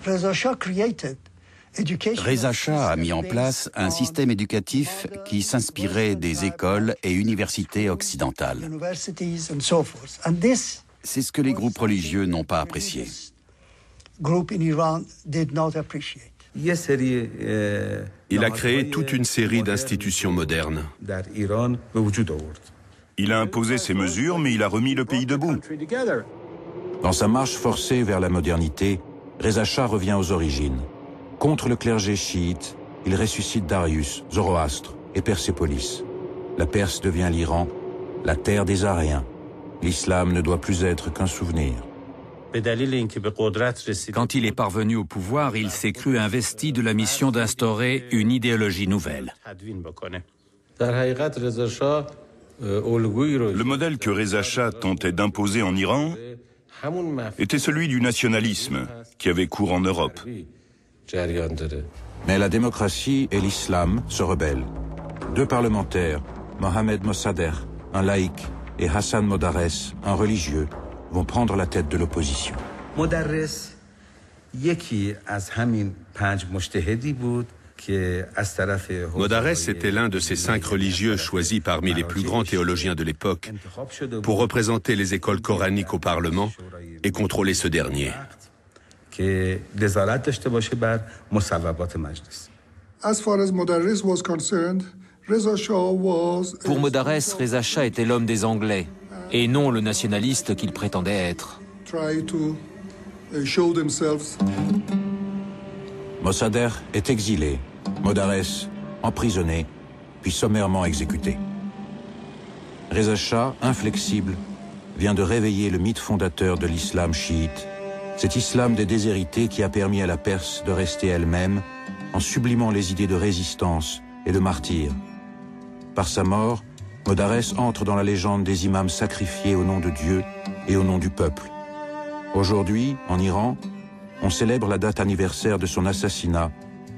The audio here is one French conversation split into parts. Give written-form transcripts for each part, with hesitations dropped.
Reza Shah a mis en place un système éducatif qui s'inspirait des écoles et universités occidentales. C'est ce que les groupes religieux n'ont pas apprécié. Il a créé toute une série d'institutions modernes. Il a imposé ses mesures, mais il a remis le pays debout. Dans sa marche forcée vers la modernité, Reza Shah revient aux origines. Contre le clergé chiite, il ressuscite Darius, Zoroastre et Persépolis. La Perse devient l'Iran, la terre des Aryens. L'islam ne doit plus être qu'un souvenir. Quand il est parvenu au pouvoir, il s'est cru investi de la mission d'instaurer une idéologie nouvelle. Le modèle que Reza Shah tentait d'imposer en Iran était celui du nationalisme qui avait cours en Europe. Mais la démocratie et l'islam se rebellent. Deux parlementaires, Mohamed Mossadegh, un laïc, et Hassan Modarres, un religieux, vont prendre la tête de l'opposition. Modarres était l'un de ces 5 religieux choisis parmi les plus grands théologiens de l'époque pour représenter les écoles coraniques au Parlement et contrôler ce dernier. Pour Modarres, Reza Shah était l'homme des Anglais et non le nationaliste qu'il prétendait être. Mossadegh est exilé, Modarres emprisonné, puis sommairement exécuté. Reza Shah, inflexible, vient de réveiller le mythe fondateur de l'islam chiite, cet islam des déshérités qui a permis à la Perse de rester elle-même en sublimant les idées de résistance et de martyr. Par sa mort, Modarres entre dans la légende des imams sacrifiés au nom de Dieu et au nom du peuple. Aujourd'hui, en Iran, on célèbre la date anniversaire de son assassinat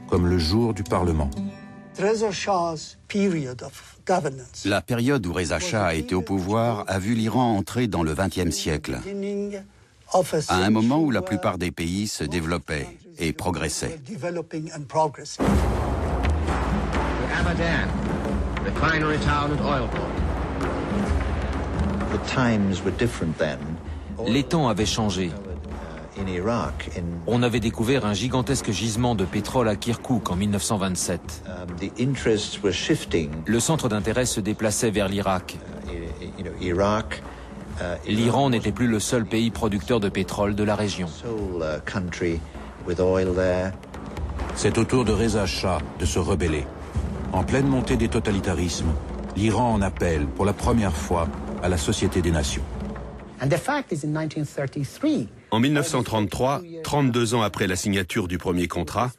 comme le jour du Parlement. La période où Reza Shah a été au pouvoir a vu l'Iran entrer dans le XXe siècle, à un moment où la plupart des pays se développaient et progressaient. Les temps avaient changé. On avait découvert un gigantesque gisement de pétrole à Kirkouk en 1927. Le centre d'intérêt se déplaçait vers l'Irak. L'Iran n'était plus le seul pays producteur de pétrole de la région. C'est au tour de Reza Shah de se rebeller. En pleine montée des totalitarismes, l'Iran en appelle pour la première fois à la Société des Nations. En 1933, 32 ans après la signature du premier contrat,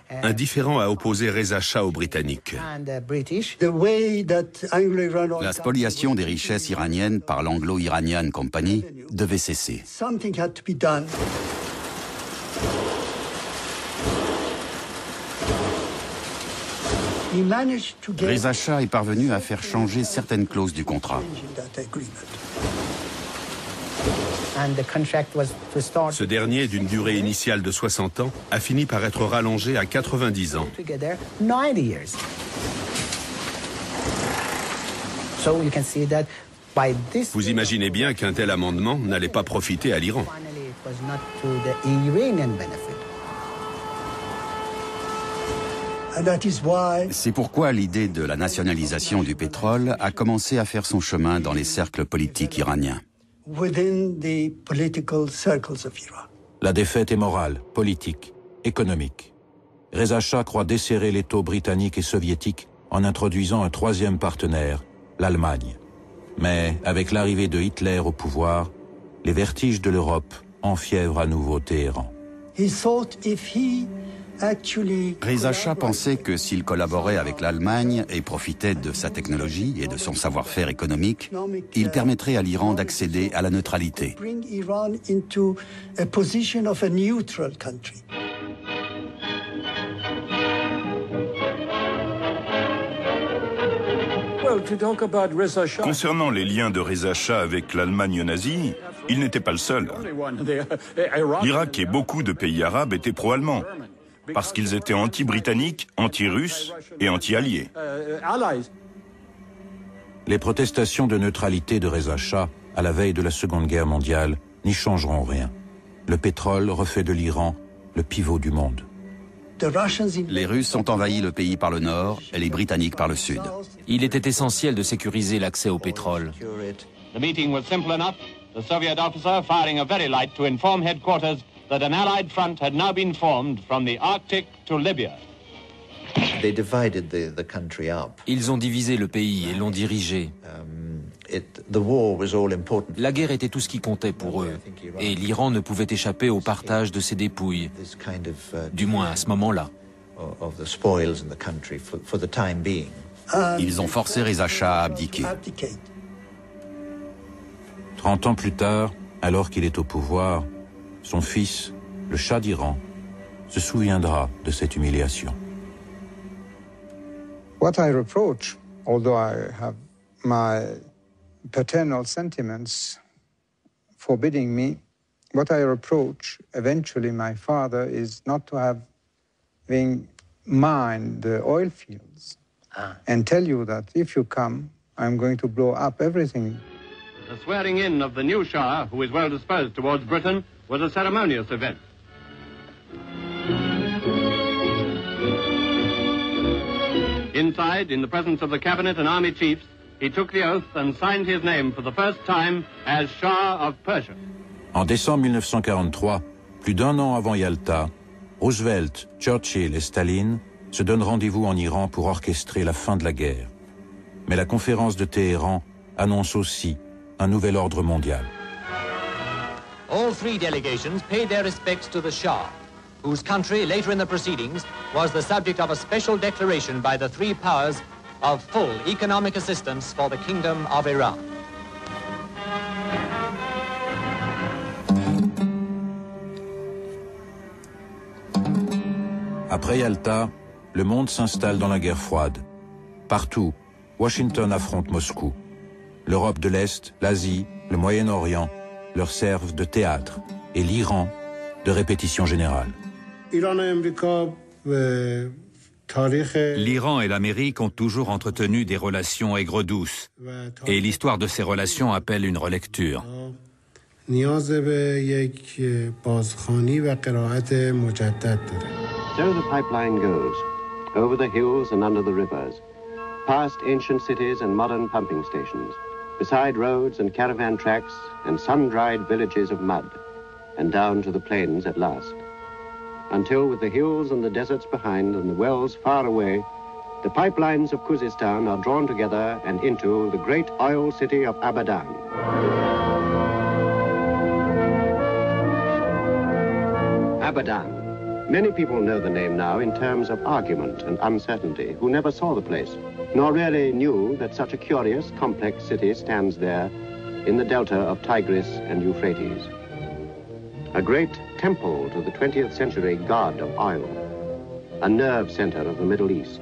un différend a opposé Reza Shah aux Britanniques. La spoliation des richesses iraniennes par l'Anglo-Iranian Company devait cesser. Reza Shah est parvenu à faire changer certaines clauses du contrat. Ce dernier, d'une durée initiale de 60 ans, a fini par être rallongé à 90 ans. Vous imaginez bien qu'un tel amendement n'allait pas profiter à l'Iran. C'est pourquoi l'idée de la nationalisation du pétrole a commencé à faire son chemin dans les cercles politiques iraniens. La défaite est morale, politique, économique. Reza Shah croit desserrer l'étau britannique et soviétique en introduisant un troisième partenaire, l'Allemagne. Mais avec l'arrivée de Hitler au pouvoir, les vertiges de l'Europe enfièvrent à nouveau Téhéran. Reza Shah pensait que s'il collaborait avec l'Allemagne et profitait de sa technologie et de son savoir-faire économique, il permettrait à l'Iran d'accéder à la neutralité. Concernant les liens de Reza Shah avec l'Allemagne nazie, il n'était pas le seul. L'Irak et beaucoup de pays arabes étaient pro-allemands, parce qu'ils étaient anti-britanniques, anti-russes et anti-alliés. Les protestations de neutralité de Reza Shah à la veille de la Seconde Guerre mondiale n'y changeront rien. Le pétrole refait de l'Iran le pivot du monde. Les Russes ont envahi le pays par le nord et les Britanniques par le sud. Il était essentiel de sécuriser l'accès au pétrole. The meeting was simple enough. The Soviet officer firing a very light to inform headquarters that an Allied front had now been formed from the Arctic to Libya. They divided the country up. Ils ont divisé le pays et l'ont dirigé. The war was all important. La guerre était tout ce qui comptait pour eux, et l'Iran ne pouvait échapper au partage de ses dépouilles, du moins à ce moment-là. Ils ont forcé Reza Shah à abdiquer. 30 ans plus tard, alors qu'il est au pouvoir, son fils, le Shah d'Iran, se souviendra de cette humiliation. What I reproach, although I have my paternal sentiments forbidding me, what I reproach eventually my father is not to having mined the oil fields and tell you that if you come, I'm going to blow up everything. The swearing in of the new Shah, who is well disposed towards Britain, was a ceremonious event. Inside, in the presence of the cabinet and army chiefs, he took the oath and signed his name for the first time as Shah of Persia. En décembre 1943, plus d'un an avant Yalta, Roosevelt, Churchill et Staline se donnent rendez-vous en Iran pour orchestrer la fin de la guerre. Mais la conférence de Téhéran annonce aussi un nouvel ordre mondial. All three delegations paid their respects to the Shah, whose country, later in the proceedings, was the subject of a special declaration by the three powers of full economic assistance for the Kingdom of Iran. Après Yalta, le monde s'installe dans la guerre froide. Partout, Washington affronte Moscou. L'Europe de l'Est, l'Asie, le Moyen-Orient leur servent de théâtre et l'Iran de répétition générale. L'Iran et l'Amérique ont toujours entretenu des relations aigres-douces, et l'histoire de ces relations appelle une relecture. So the pipeline goes, over the hills and under the rivers, past ancient cities and modern pumping stations, beside roads and caravan tracks and sun-dried villages of mud, and down to the plains at last. Until, with the hills and the deserts behind and the wells far away, the pipelines of Khuzestan are drawn together and into the great oil city of Abadan. Abadan. Many people know the name now in terms of argument and uncertainty, who never saw the place, nor really knew that such a curious, complex city stands there in the delta of Tigris and Euphrates. A great temple to the 20th century god of oil, a nerve center of the Middle East.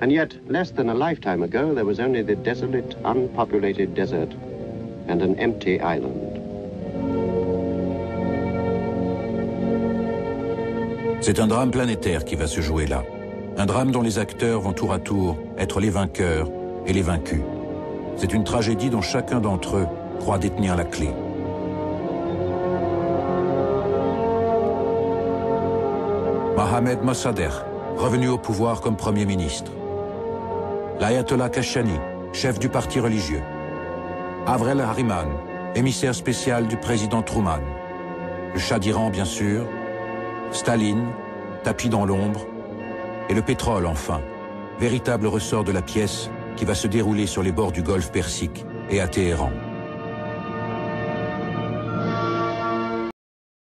And yet, less than a lifetime ago, there was only the desolate, unpopulated desert and an empty island. C'est un drame planétaire qui va se jouer là. Un drame dont les acteurs vont tour à tour être les vainqueurs et les vaincus. C'est une tragédie dont chacun d'entre eux croit détenir la clé. Mohammad Mossadegh, revenu au pouvoir comme Premier ministre. L'Ayatollah Kashani, chef du parti religieux. Avrel Hariman, émissaire spécial du président Truman. Le Shah d'Iran, bien sûr. Staline, tapis dans l'ombre. Et le pétrole, enfin, véritable ressort de la pièce qui va se dérouler sur les bords du Golfe Persique et à Téhéran.